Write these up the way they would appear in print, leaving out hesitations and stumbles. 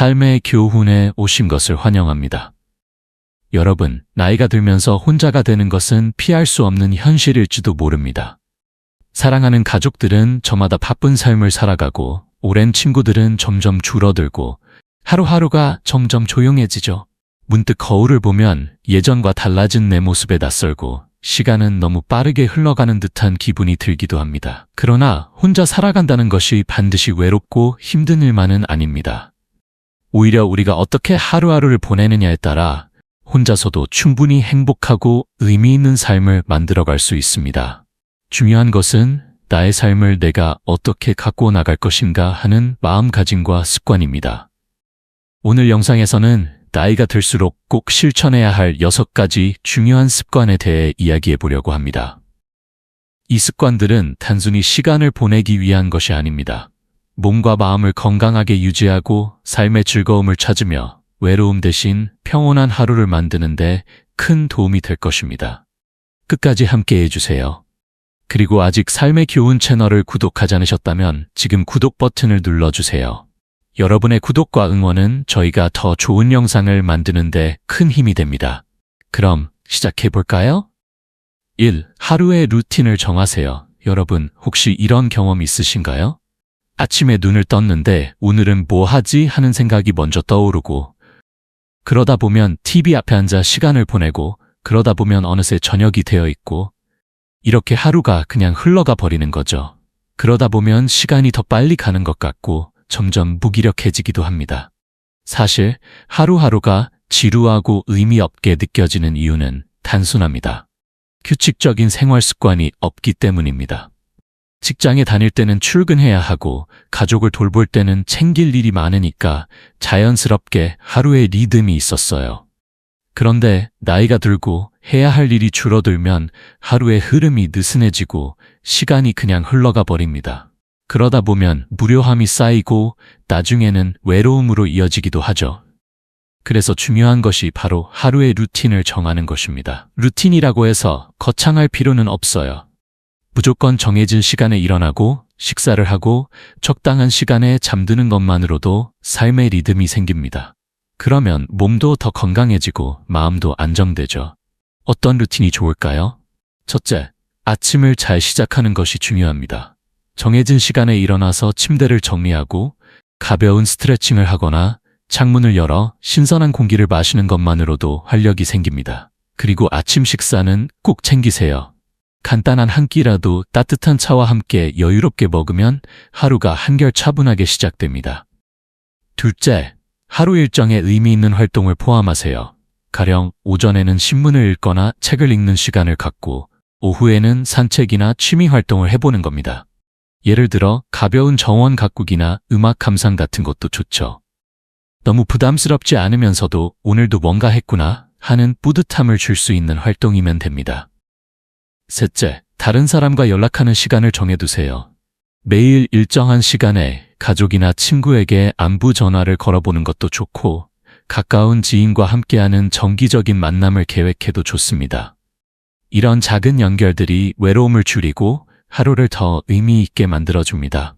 삶의 교훈에 오신 것을 환영합니다. 여러분, 나이가 들면서 혼자가 되는 것은 피할 수 없는 현실일지도 모릅니다. 사랑하는 가족들은 저마다 바쁜 삶을 살아가고 오랜 친구들은 점점 줄어들고 하루하루가 점점 조용해지죠. 문득 거울을 보면 예전과 달라진 내 모습에 낯설고 시간은 너무 빠르게 흘러가는 듯한 기분이 들기도 합니다. 그러나 혼자 살아간다는 것이 반드시 외롭고 힘든 일만은 아닙니다. 오히려 우리가 어떻게 하루하루를 보내느냐에 따라 혼자서도 충분히 행복하고 의미 있는 삶을 만들어갈 수 있습니다. 중요한 것은 나의 삶을 내가 어떻게 갖고 나갈 것인가 하는 마음가짐과 습관입니다. 오늘 영상에서는 나이가 들수록 꼭 실천해야 할 6가지 중요한 습관에 대해 이야기해 보려고 합니다. 이 습관들은 단순히 시간을 보내기 위한 것이 아닙니다. 몸과 마음을 건강하게 유지하고 삶의 즐거움을 찾으며 외로움 대신 평온한 하루를 만드는 데 큰 도움이 될 것입니다. 끝까지 함께 해주세요. 그리고 아직 삶의 교훈 채널을 구독하지 않으셨다면 지금 구독 버튼을 눌러주세요. 여러분의 구독과 응원은 저희가 더 좋은 영상을 만드는 데 큰 힘이 됩니다. 그럼 시작해 볼까요? 1. 하루의 루틴을 정하세요. 여러분, 혹시 이런 경험 있으신가요? 아침에 눈을 떴는데 오늘은 뭐 하지 하는 생각이 먼저 떠오르고 그러다 보면 TV 앞에 앉아 시간을 보내고 그러다 보면 어느새 저녁이 되어 있고 이렇게 하루가 그냥 흘러가 버리는 거죠. 그러다 보면 시간이 더 빨리 가는 것 같고 점점 무기력해지기도 합니다. 사실 하루하루가 지루하고 의미 없게 느껴지는 이유는 단순합니다. 규칙적인 생활 습관이 없기 때문입니다. 직장에 다닐 때는 출근해야 하고 가족을 돌볼 때는 챙길 일이 많으니까 자연스럽게 하루의 리듬이 있었어요. 그런데 나이가 들고 해야 할 일이 줄어들면 하루의 흐름이 느슨해지고 시간이 그냥 흘러가 버립니다. 그러다 보면 무료함이 쌓이고 나중에는 외로움으로 이어지기도 하죠. 그래서 중요한 것이 바로 하루의 루틴을 정하는 것입니다. 루틴이라고 해서 거창할 필요는 없어요. 무조건 정해진 시간에 일어나고 식사를 하고 적당한 시간에 잠드는 것만으로도 삶의 리듬이 생깁니다. 그러면 몸도 더 건강해지고 마음도 안정되죠. 어떤 루틴이 좋을까요? 첫째, 아침을 잘 시작하는 것이 중요합니다. 정해진 시간에 일어나서 침대를 정리하고 가벼운 스트레칭을 하거나 창문을 열어 신선한 공기를 마시는 것만으로도 활력이 생깁니다. 그리고 아침 식사는 꼭 챙기세요. 간단한 한 끼라도 따뜻한 차와 함께 여유롭게 먹으면 하루가 한결 차분하게 시작됩니다. 둘째, 하루 일정에 의미 있는 활동을 포함하세요. 가령 오전에는 신문을 읽거나 책을 읽는 시간을 갖고 오후에는 산책이나 취미 활동을 해보는 겁니다. 예를 들어 가벼운 정원 가꾸기나 음악 감상 같은 것도 좋죠. 너무 부담스럽지 않으면서도 오늘도 뭔가 했구나 하는 뿌듯함을 줄 수 있는 활동이면 됩니다. 셋째, 다른 사람과 연락하는 시간을 정해두세요. 매일 일정한 시간에 가족이나 친구에게 안부 전화를 걸어보는 것도 좋고 가까운 지인과 함께하는 정기적인 만남을 계획해도 좋습니다. 이런 작은 연결들이 외로움을 줄이고 하루를 더 의미 있게 만들어줍니다.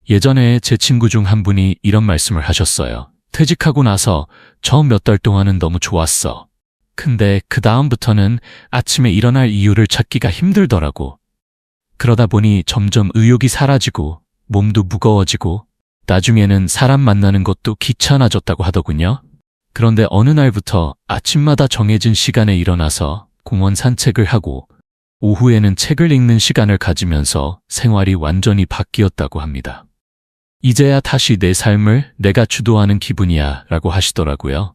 예전에 제 친구 중 한 분이 이런 말씀을 하셨어요. 퇴직하고 나서 처음 몇 달 동안은 너무 좋았어. 근데 그 다음부터는 아침에 일어날 이유를 찾기가 힘들더라고. 그러다 보니 점점 의욕이 사라지고 몸도 무거워지고 나중에는 사람 만나는 것도 귀찮아졌다고 하더군요. 그런데 어느 날부터 아침마다 정해진 시간에 일어나서 공원 산책을 하고 오후에는 책을 읽는 시간을 가지면서 생활이 완전히 바뀌었다고 합니다. 이제야 다시 내 삶을 내가 주도하는 기분이야 라고 하시더라고요.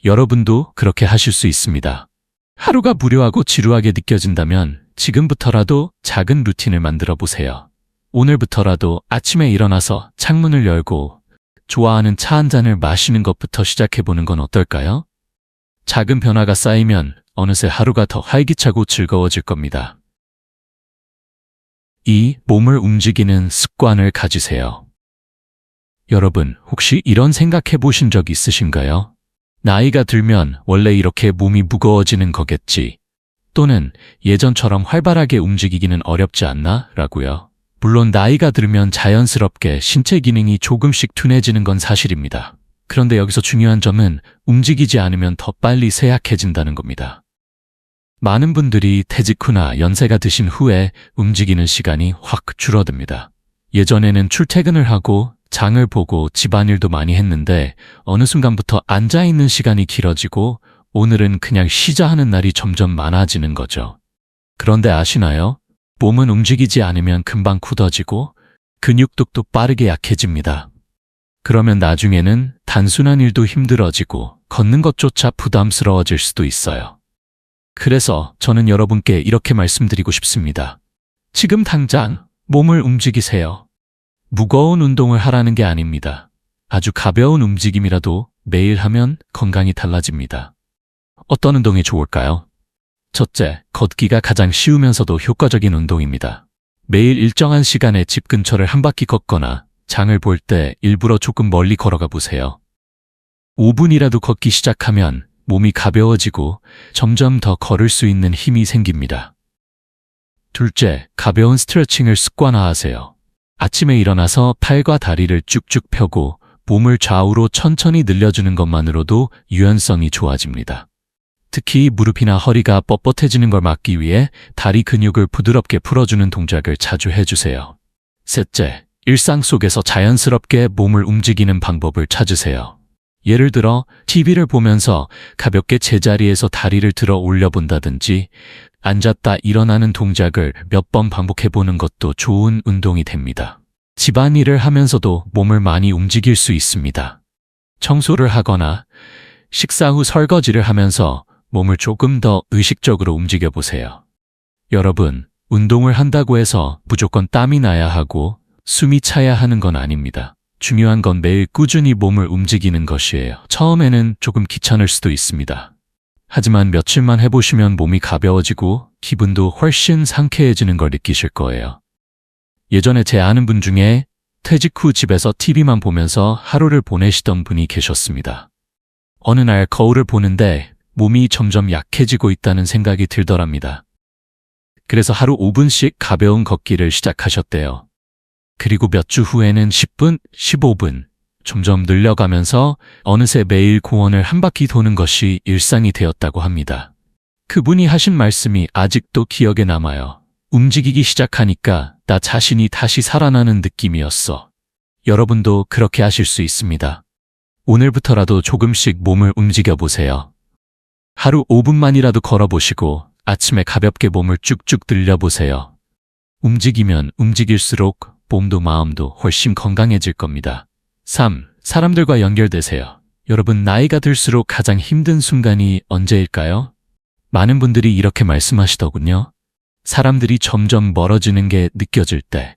여러분도 그렇게 하실 수 있습니다. 하루가 무료하고 지루하게 느껴진다면 지금부터라도 작은 루틴을 만들어 보세요. 오늘부터라도 아침에 일어나서 창문을 열고 좋아하는 차 한 잔을 마시는 것부터 시작해보는 건 어떨까요? 작은 변화가 쌓이면 어느새 하루가 더 활기차고 즐거워질 겁니다. 2. 몸을 움직이는 습관을 가지세요. 여러분, 혹시 이런 생각해 보신 적 있으신가요? 나이가 들면 원래 이렇게 몸이 무거워지는 거겠지. 또는 예전처럼 활발하게 움직이기는 어렵지 않나? 라고요. 물론 나이가 들면 자연스럽게 신체 기능이 조금씩 둔해지는 건 사실입니다. 그런데 여기서 중요한 점은 움직이지 않으면 더 빨리 쇠약해진다는 겁니다. 많은 분들이 퇴직 후나 연세가 드신 후에 움직이는 시간이 확 줄어듭니다. 예전에는 출퇴근을 하고 장을 보고 집안일도 많이 했는데 어느 순간부터 앉아있는 시간이 길어지고 오늘은 그냥 쉬자 하는 날이 점점 많아지는 거죠. 그런데 아시나요? 몸은 움직이지 않으면 금방 굳어지고 근육도 빠르게 약해집니다. 그러면 나중에는 단순한 일도 힘들어지고 걷는 것조차 부담스러워질 수도 있어요. 그래서 저는 여러분께 이렇게 말씀드리고 싶습니다. 지금 당장 몸을 움직이세요. 무거운 운동을 하라는 게 아닙니다. 아주 가벼운 움직임이라도 매일 하면 건강이 달라집니다. 어떤 운동이 좋을까요? 첫째, 걷기가 가장 쉬우면서도 효과적인 운동입니다. 매일 일정한 시간에 집 근처를 한 바퀴 걷거나 장을 볼 때 일부러 조금 멀리 걸어가 보세요. 5분이라도 걷기 시작하면 몸이 가벼워지고 점점 더 걸을 수 있는 힘이 생깁니다. 둘째, 가벼운 스트레칭을 습관화하세요. 아침에 일어나서 팔과 다리를 쭉쭉 펴고 몸을 좌우로 천천히 늘려주는 것만으로도 유연성이 좋아집니다. 특히 무릎이나 허리가 뻣뻣해지는 걸 막기 위해 다리 근육을 부드럽게 풀어주는 동작을 자주 해주세요. 셋째, 일상 속에서 자연스럽게 몸을 움직이는 방법을 찾으세요. 예를 들어 TV를 보면서 가볍게 제자리에서 다리를 들어 올려본다든지 앉았다 일어나는 동작을 몇 번 반복해보는 것도 좋은 운동이 됩니다. 집안일을 하면서도 몸을 많이 움직일 수 있습니다. 청소를 하거나 식사 후 설거지를 하면서 몸을 조금 더 의식적으로 움직여보세요. 여러분, 운동을 한다고 해서 무조건 땀이 나야 하고 숨이 차야 하는 건 아닙니다. 중요한 건 매일 꾸준히 몸을 움직이는 것이에요. 처음에는 조금 귀찮을 수도 있습니다. 하지만 며칠만 해보시면 몸이 가벼워지고 기분도 훨씬 상쾌해지는 걸 느끼실 거예요. 예전에 제 아는 분 중에 퇴직 후 집에서 TV만 보면서 하루를 보내시던 분이 계셨습니다. 어느 날 거울을 보는데 몸이 점점 약해지고 있다는 생각이 들더랍니다. 그래서 하루 5분씩 가벼운 걷기를 시작하셨대요. 그리고 몇 주 후에는 10분, 15분, 점점 늘려가면서 어느새 매일 공원을 한 바퀴 도는 것이 일상이 되었다고 합니다. 그분이 하신 말씀이 아직도 기억에 남아요. 움직이기 시작하니까 나 자신이 다시 살아나는 느낌이었어. 여러분도 그렇게 하실 수 있습니다. 오늘부터라도 조금씩 몸을 움직여보세요. 하루 5분만이라도 걸어보시고 아침에 가볍게 몸을 쭉쭉 늘려보세요. 움직이면 움직일수록 몸도 마음도 훨씬 건강해질 겁니다. 3. 사람들과 연결되세요. 여러분, 나이가 들수록 가장 힘든 순간이 언제일까요? 많은 분들이 이렇게 말씀하시더군요. 사람들이 점점 멀어지는 게 느껴질 때.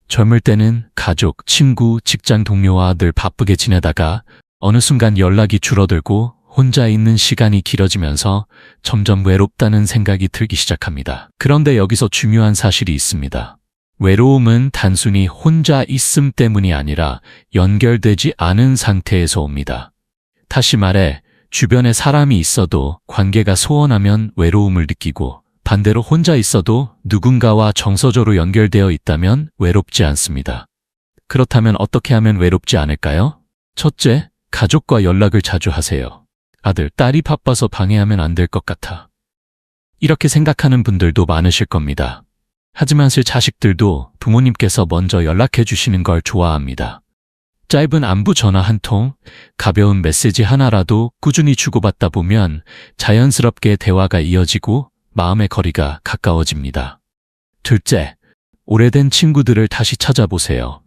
젊을 때는 가족, 친구, 직장 동료와 늘 바쁘게 지내다가 어느 순간 연락이 줄어들고 혼자 있는 시간이 길어지면서 점점 외롭다는 생각이 들기 시작합니다. 그런데 여기서 중요한 사실이 있습니다. 외로움은 단순히 혼자 있음 때문이 아니라 연결되지 않은 상태에서 옵니다. 다시 말해, 주변에 사람이 있어도 관계가 소원하면 외로움을 느끼고 반대로 혼자 있어도 누군가와 정서적으로 연결되어 있다면 외롭지 않습니다. 그렇다면 어떻게 하면 외롭지 않을까요? 첫째, 가족과 연락을 자주 하세요. 아들, 딸이 바빠서 방해하면 안 될 것 같아. 이렇게 생각하는 분들도 많으실 겁니다. 하지만 실 자식들도 부모님께서 먼저 연락해 주시는 걸 좋아합니다. 짧은 안부 전화 한 통, 가벼운 메시지 하나라도 꾸준히 주고받다 보면 자연스럽게 대화가 이어지고 마음의 거리가 가까워집니다. 둘째, 오래된 친구들을 다시 찾아보세요.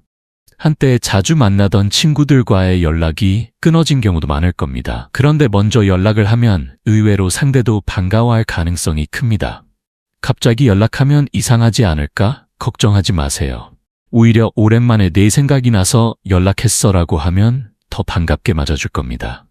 한때 자주 만나던 친구들과의 연락이 끊어진 경우도 많을 겁니다. 그런데 먼저 연락을 하면 의외로 상대도 반가워할 가능성이 큽니다. 갑자기 연락하면 이상하지 않을까? 걱정하지 마세요. 오히려 오랜만에 내 생각이 나서 연락했어라고 하면 더 반갑게 맞아줄 겁니다.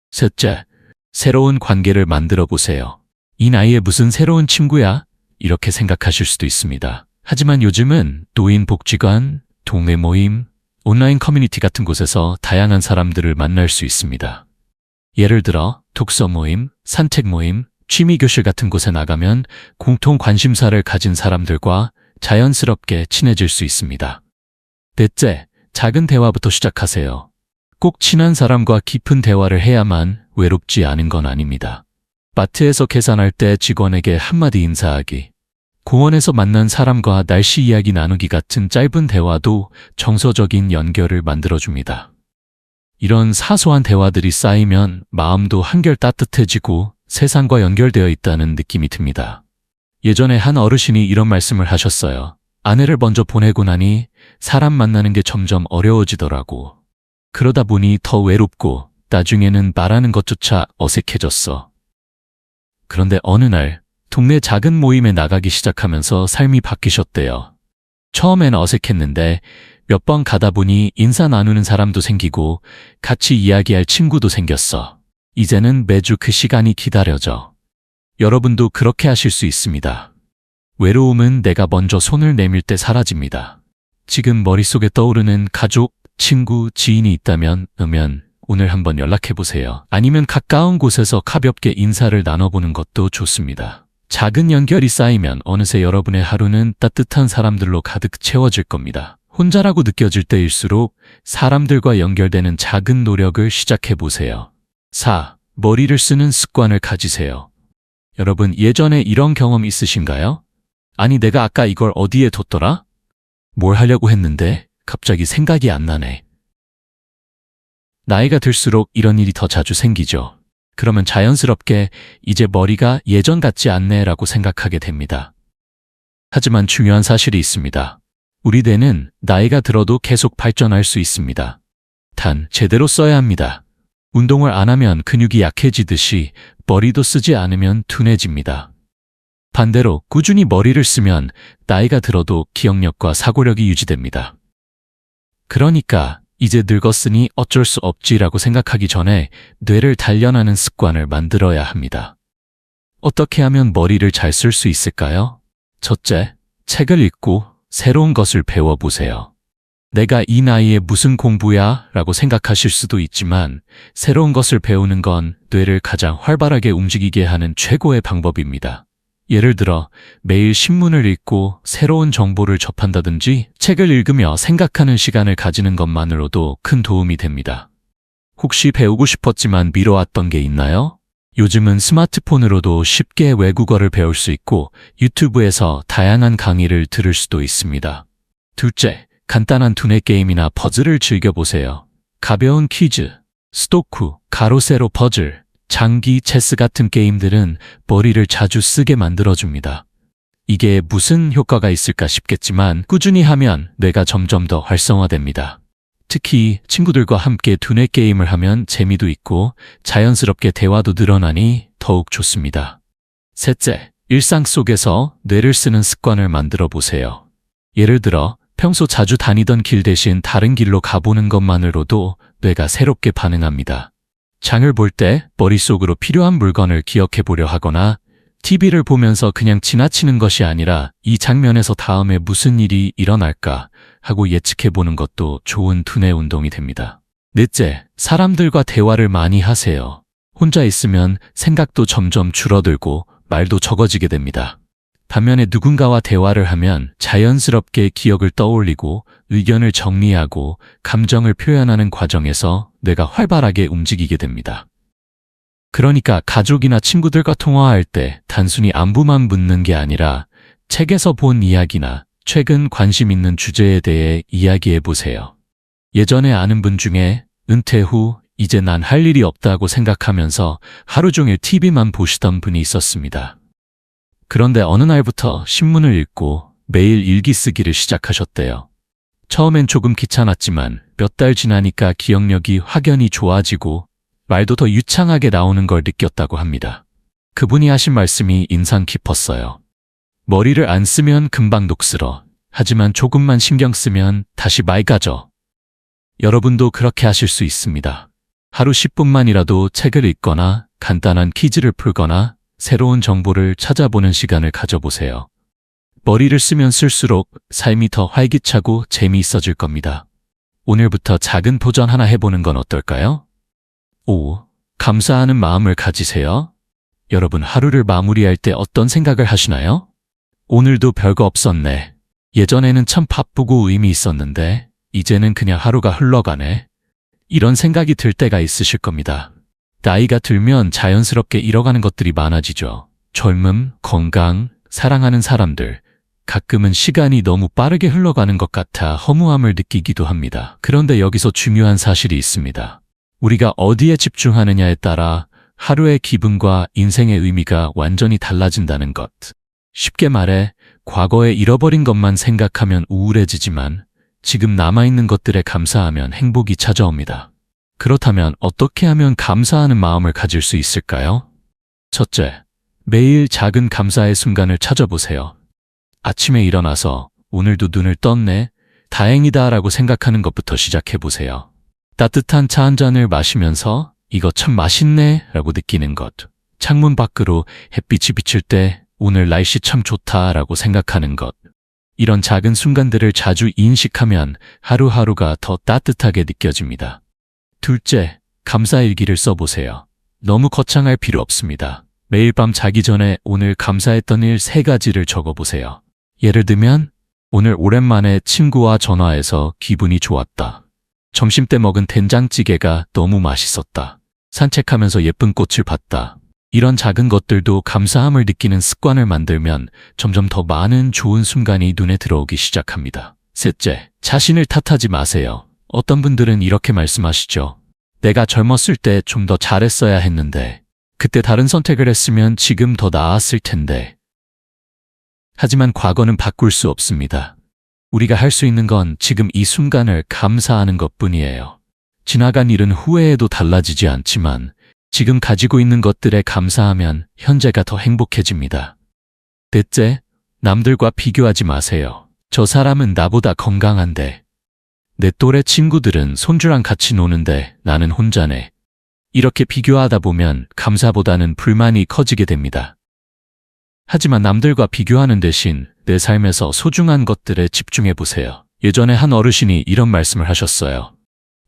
셋째, 새로운 관계를 만들어 보세요. 이 나이에 무슨 새로운 친구야? 이렇게 생각하실 수도 있습니다. 하지만 요즘은 노인복지관, 동네 모임, 온라인 커뮤니티 같은 곳에서 다양한 사람들을 만날 수 있습니다. 예를 들어 독서 모임, 산책 모임, 취미교실 같은 곳에 나가면 공통 관심사를 가진 사람들과 자연스럽게 친해질 수 있습니다. 넷째, 작은 대화부터 시작하세요. 꼭 친한 사람과 깊은 대화를 해야만 외롭지 않은 건 아닙니다. 마트에서 계산할 때 직원에게 한마디 인사하기, 공원에서 만난 사람과 날씨 이야기 나누기 같은 짧은 대화도 정서적인 연결을 만들어줍니다. 이런 사소한 대화들이 쌓이면 마음도 한결 따뜻해지고 세상과 연결되어 있다는 느낌이 듭니다. 예전에 한 어르신이 이런 말씀을 하셨어요. 아내를 먼저 보내고 나니 사람 만나는 게 점점 어려워지더라고. 그러다 보니 더 외롭고 나중에는 말하는 것조차 어색해졌어. 그런데 어느 날 동네 작은 모임에 나가기 시작하면서 삶이 바뀌셨대요. 처음엔 어색했는데 몇 번 가다 보니 인사 나누는 사람도 생기고 같이 이야기할 친구도 생겼어. 이제는 매주 그 시간이 기다려져. 여러분도 그렇게 하실 수 있습니다. 외로움은 내가 먼저 손을 내밀 때 사라집니다. 지금 머릿속에 떠오르는 가족, 친구, 지인이 있다면 오늘 한번 연락해보세요. 아니면 가까운 곳에서 가볍게 인사를 나눠보는 것도 좋습니다. 작은 연결이 쌓이면 어느새 여러분의 하루는 따뜻한 사람들로 가득 채워질 겁니다. 혼자라고 느껴질 때일수록 사람들과 연결되는 작은 노력을 시작해보세요. 4. 머리를 쓰는 습관을 가지세요. 여러분, 예전에 이런 경험 있으신가요? 아니, 내가 아까 이걸 어디에 뒀더라? 뭘 하려고 했는데 갑자기 생각이 안 나네. 나이가 들수록 이런 일이 더 자주 생기죠. 그러면 자연스럽게 이제 머리가 예전 같지 않네 라고 생각하게 됩니다. 하지만 중요한 사실이 있습니다. 우리 뇌는 나이가 들어도 계속 발전할 수 있습니다. 단, 제대로 써야 합니다. 운동을 안 하면 근육이 약해지듯이 머리도 쓰지 않으면 둔해집니다. 반대로 꾸준히 머리를 쓰면 나이가 들어도 기억력과 사고력이 유지됩니다. 그러니까 이제 늙었으니 어쩔 수 없지라고 생각하기 전에 뇌를 단련하는 습관을 만들어야 합니다. 어떻게 하면 머리를 잘 쓸 수 있을까요? 첫째, 책을 읽고 새로운 것을 배워보세요. 내가 이 나이에 무슨 공부야? 라고 생각하실 수도 있지만 새로운 것을 배우는 건 뇌를 가장 활발하게 움직이게 하는 최고의 방법입니다. 예를 들어 매일 신문을 읽고 새로운 정보를 접한다든지 책을 읽으며 생각하는 시간을 가지는 것만으로도 큰 도움이 됩니다. 혹시 배우고 싶었지만 미뤄왔던 게 있나요? 요즘은 스마트폰으로도 쉽게 외국어를 배울 수 있고 유튜브에서 다양한 강의를 들을 수도 있습니다. 둘째, 간단한 두뇌 게임이나 퍼즐을 즐겨보세요. 가벼운 퀴즈, 스도쿠, 가로 세로 퍼즐, 장기 체스 같은 게임들은 머리를 자주 쓰게 만들어줍니다. 이게 무슨 효과가 있을까 싶겠지만 꾸준히 하면 뇌가 점점 더 활성화됩니다. 특히 친구들과 함께 두뇌 게임을 하면 재미도 있고 자연스럽게 대화도 늘어나니 더욱 좋습니다. 셋째, 일상 속에서 뇌를 쓰는 습관을 만들어 보세요. 예를 들어 평소 자주 다니던 길 대신 다른 길로 가보는 것만으로도 뇌가 새롭게 반응합니다. 장을 볼 때 머릿속으로 필요한 물건을 기억해 보려 하거나 TV를 보면서 그냥 지나치는 것이 아니라 이 장면에서 다음에 무슨 일이 일어날까 하고 예측해 보는 것도 좋은 두뇌 운동이 됩니다. 넷째, 사람들과 대화를 많이 하세요. 혼자 있으면 생각도 점점 줄어들고 말도 적어지게 됩니다. 반면에 누군가와 대화를 하면 자연스럽게 기억을 떠올리고 의견을 정리하고 감정을 표현하는 과정에서 뇌가 활발하게 움직이게 됩니다. 그러니까 가족이나 친구들과 통화할 때 단순히 안부만 묻는 게 아니라 책에서 본 이야기나 최근 관심 있는 주제에 대해 이야기해 보세요. 예전에 아는 분 중에 은퇴 후 이제 난 할 일이 없다고 생각하면서 하루 종일 TV만 보시던 분이 있었습니다. 그런데 어느 날부터 신문을 읽고 매일 일기 쓰기를 시작하셨대요. 처음엔 조금 귀찮았지만 몇 달 지나니까 기억력이 확연히 좋아지고 말도 더 유창하게 나오는 걸 느꼈다고 합니다. 그분이 하신 말씀이 인상 깊었어요. 머리를 안 쓰면 금방 녹슬어. 하지만 조금만 신경 쓰면 다시 맑아져. 여러분도 그렇게 하실 수 있습니다. 하루 10분만이라도 책을 읽거나 간단한 퀴즈를 풀거나 새로운 정보를 찾아보는 시간을 가져보세요. 머리를 쓰면 쓸수록 삶이 더 활기차고 재미있어질 겁니다. 오늘부터 작은 도전 하나 해보는 건 어떨까요? 5. 감사하는 마음을 가지세요. 여러분, 하루를 마무리할 때 어떤 생각을 하시나요? 오늘도 별거 없었네. 예전에는 참 바쁘고 의미 있었는데 이제는 그냥 하루가 흘러가네. 이런 생각이 들 때가 있으실 겁니다. 나이가 들면 자연스럽게 잃어가는 것들이 많아지죠. 젊음, 건강, 사랑하는 사람들, 가끔은 시간이 너무 빠르게 흘러가는 것 같아 허무함을 느끼기도 합니다. 그런데 여기서 중요한 사실이 있습니다. 우리가 어디에 집중하느냐에 따라 하루의 기분과 인생의 의미가 완전히 달라진다는 것. 쉽게 말해 과거에 잃어버린 것만 생각하면 우울해지지만 지금 남아있는 것들에 감사하면 행복이 찾아옵니다. 그렇다면 어떻게 하면 감사하는 마음을 가질 수 있을까요? 첫째, 매일 작은 감사의 순간을 찾아보세요. 아침에 일어나서 오늘도 눈을 떴네, 다행이다 라고 생각하는 것부터 시작해보세요. 따뜻한 차 한 잔을 마시면서 이거 참 맛있네 라고 느끼는 것. 창문 밖으로 햇빛이 비칠 때 오늘 날씨 참 좋다 라고 생각하는 것. 이런 작은 순간들을 자주 인식하면 하루하루가 더 따뜻하게 느껴집니다. 둘째, 감사일기를 써보세요. 너무 거창할 필요 없습니다. 매일 밤 자기 전에 오늘 감사했던 일 3가지를 적어보세요. 예를 들면 오늘 오랜만에 친구와 전화해서 기분이 좋았다. 점심때 먹은 된장찌개가 너무 맛있었다. 산책하면서 예쁜 꽃을 봤다. 이런 작은 것들도 감사함을 느끼는 습관을 만들면 점점 더 많은 좋은 순간이 눈에 들어오기 시작합니다. 셋째, 자신을 탓하지 마세요. 어떤 분들은 이렇게 말씀하시죠. 내가 젊었을 때 좀 더 잘했어야 했는데, 그때 다른 선택을 했으면 지금 더 나았을 텐데. 하지만 과거는 바꿀 수 없습니다. 우리가 할 수 있는 건 지금 이 순간을 감사하는 것뿐이에요. 지나간 일은 후회해도 달라지지 않지만 지금 가지고 있는 것들에 감사하면 현재가 더 행복해집니다. 넷째, 남들과 비교하지 마세요. 저 사람은 나보다 건강한데, 내 또래 친구들은 손주랑 같이 노는데 나는 혼자네. 이렇게 비교하다 보면 감사보다는 불만이 커지게 됩니다. 하지만 남들과 비교하는 대신 내 삶에서 소중한 것들에 집중해 보세요. 예전에 한 어르신이 이런 말씀을 하셨어요.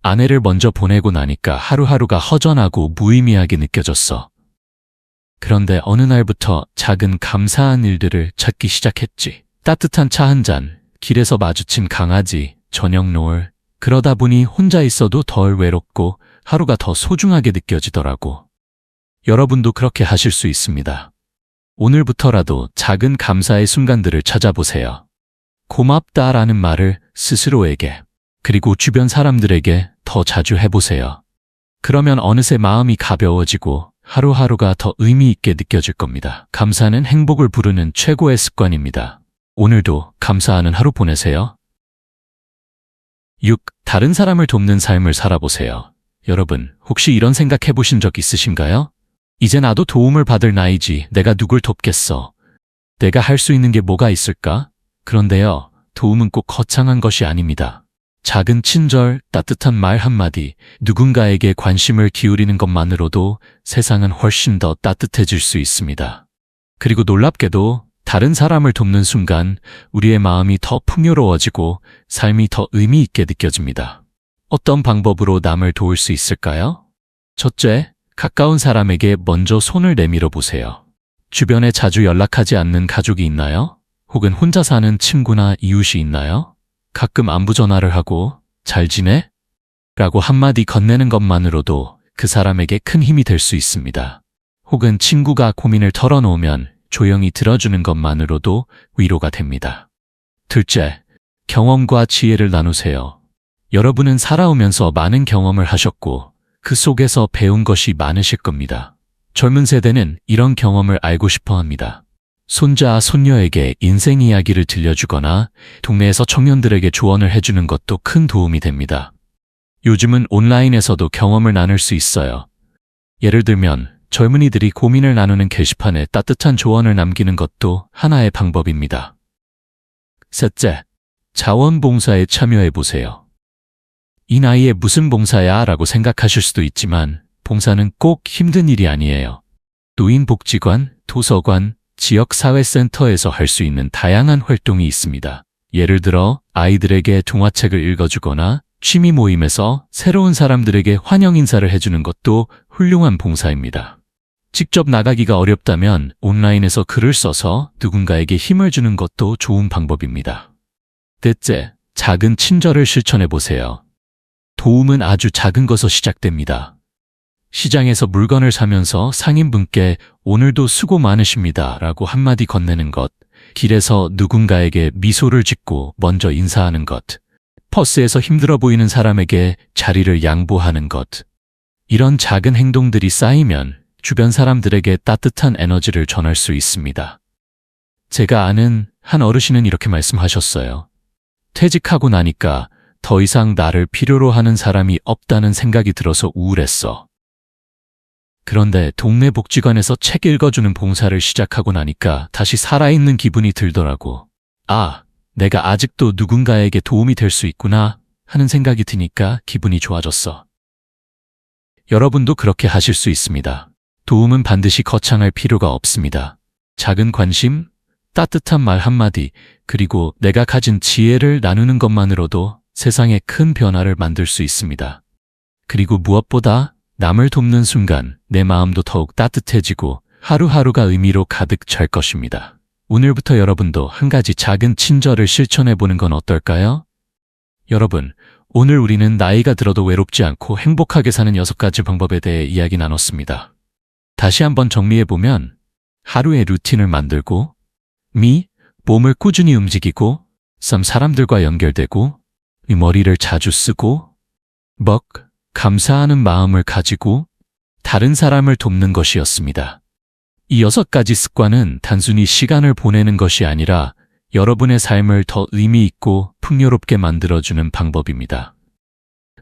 아내를 먼저 보내고 나니까 하루하루가 허전하고 무의미하게 느껴졌어. 그런데 어느 날부터 작은 감사한 일들을 찾기 시작했지. 따뜻한 차 한 잔, 길에서 마주친 강아지, 저녁 노을. 그러다 보니 혼자 있어도 덜 외롭고 하루가 더 소중하게 느껴지더라고. 여러분도 그렇게 하실 수 있습니다. 오늘부터라도 작은 감사의 순간들을 찾아보세요. 고맙다라는 말을 스스로에게, 그리고 주변 사람들에게 더 자주 해보세요. 그러면 어느새 마음이 가벼워지고 하루하루가 더 의미 있게 느껴질 겁니다. 감사는 행복을 부르는 최고의 습관입니다. 오늘도 감사하는 하루 보내세요. 6. 다른 사람을 돕는 삶을 살아보세요. 여러분, 혹시 이런 생각 해보신 적 있으신가요? 이제 나도 도움을 받을 나이지, 내가 누굴 돕겠어. 내가 할 수 있는 게 뭐가 있을까? 그런데요, 도움은 꼭 거창한 것이 아닙니다. 작은 친절, 따뜻한 말 한마디, 누군가에게 관심을 기울이는 것만으로도 세상은 훨씬 더 따뜻해질 수 있습니다. 그리고 놀랍게도 다른 사람을 돕는 순간 우리의 마음이 더 풍요로워지고 삶이 더 의미 있게 느껴집니다. 어떤 방법으로 남을 도울 수 있을까요? 첫째, 가까운 사람에게 먼저 손을 내밀어 보세요. 주변에 자주 연락하지 않는 가족이 있나요? 혹은 혼자 사는 친구나 이웃이 있나요? 가끔 안부 전화를 하고 잘 지내? 라고 한마디 건네는 것만으로도 그 사람에게 큰 힘이 될 수 있습니다. 혹은 친구가 고민을 털어놓으면 조용히 들어주는 것만으로도 위로가 됩니다. 둘째, 경험과 지혜를 나누세요. 여러분은 살아오면서 많은 경험을 하셨고 그 속에서 배운 것이 많으실 겁니다. 젊은 세대는 이런 경험을 알고 싶어 합니다. 손자, 손녀에게 인생 이야기를 들려주거나 동네에서 청년들에게 조언을 해주는 것도 큰 도움이 됩니다. 요즘은 온라인에서도 경험을 나눌 수 있어요. 예를 들면 젊은이들이 고민을 나누는 게시판에 따뜻한 조언을 남기는 것도 하나의 방법입니다. 셋째, 자원봉사에 참여해보세요. 이 나이에 무슨 봉사야? 라고 생각하실 수도 있지만 봉사는 꼭 힘든 일이 아니에요. 노인복지관, 도서관, 지역사회센터에서 할 수 있는 다양한 활동이 있습니다. 예를 들어 아이들에게 동화책을 읽어주거나 취미 모임에서 새로운 사람들에게 환영 인사를 해주는 것도 훌륭한 봉사입니다. 직접 나가기가 어렵다면 온라인에서 글을 써서 누군가에게 힘을 주는 것도 좋은 방법입니다. 넷째, 작은 친절을 실천해보세요. 도움은 아주 작은 것에서 시작됩니다. 시장에서 물건을 사면서 상인분께 오늘도 수고 많으십니다 라고 한마디 건네는 것, 길에서 누군가에게 미소를 짓고 먼저 인사하는 것, 버스에서 힘들어 보이는 사람에게 자리를 양보하는 것. 이런 작은 행동들이 쌓이면 주변 사람들에게 따뜻한 에너지를 전할 수 있습니다. 제가 아는 한 어르신은 이렇게 말씀하셨어요. 퇴직하고 나니까 더 이상 나를 필요로 하는 사람이 없다는 생각이 들어서 우울했어. 그런데 동네 복지관에서 책 읽어주는 봉사를 시작하고 나니까 다시 살아있는 기분이 들더라고. 아, 내가 아직도 누군가에게 도움이 될 수 있구나 하는 생각이 드니까 기분이 좋아졌어. 여러분도 그렇게 하실 수 있습니다. 도움은 반드시 거창할 필요가 없습니다. 작은 관심, 따뜻한 말 한마디, 그리고 내가 가진 지혜를 나누는 것만으로도 세상에 큰 변화를 만들 수 있습니다. 그리고 무엇보다 남을 돕는 순간 내 마음도 더욱 따뜻해지고 하루하루가 의미로 가득 찰 것입니다. 오늘부터 여러분도 한 가지 작은 친절을 실천해보는 건 어떨까요? 여러분, 오늘 우리는 나이가 들어도 외롭지 않고 행복하게 사는 6가지 방법에 대해 이야기 나눴습니다. 다시 한번 정리해보면 하루의 루틴을 만들고 몸을 꾸준히 움직이고 사람들과 연결되고 머리를 자주 쓰고 감사하는 마음을 가지고 다른 사람을 돕는 것이었습니다. 이 6가지 습관은 단순히 시간을 보내는 것이 아니라 여러분의 삶을 더 의미 있고 풍요롭게 만들어주는 방법입니다.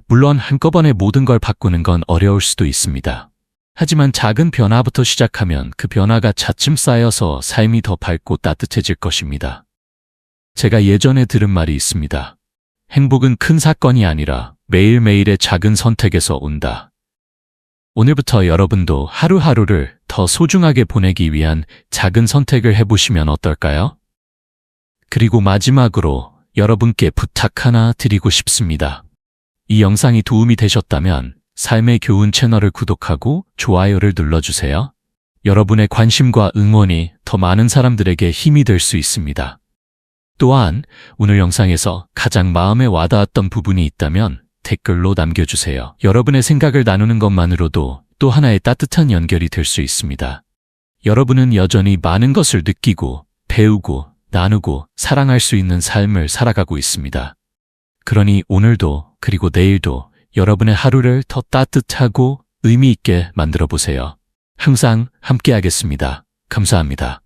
물론 한꺼번에 모든 걸 바꾸는 건 어려울 수도 있습니다. 하지만 작은 변화부터 시작하면 그 변화가 차츰 쌓여서 삶이 더 밝고 따뜻해질 것입니다. 제가 예전에 들은 말이 있습니다. 행복은 큰 사건이 아니라 매일매일의 작은 선택에서 온다. 오늘부터 여러분도 하루하루를 더 소중하게 보내기 위한 작은 선택을 해보시면 어떨까요? 그리고 마지막으로 여러분께 부탁 하나 드리고 싶습니다. 이 영상이 도움이 되셨다면 삶의 교훈 채널을 구독하고 좋아요를 눌러주세요. 여러분의 관심과 응원이 더 많은 사람들에게 힘이 될 수 있습니다. 또한 오늘 영상에서 가장 마음에 와닿았던 부분이 있다면 댓글로 남겨주세요. 여러분의 생각을 나누는 것만으로도 또 하나의 따뜻한 연결이 될 수 있습니다. 여러분은 여전히 많은 것을 느끼고 배우고 나누고 사랑할 수 있는 삶을 살아가고 있습니다. 그러니 오늘도 그리고 내일도 여러분의 하루를 더 따뜻하고 의미 있게 만들어 보세요. 항상 함께하겠습니다. 감사합니다.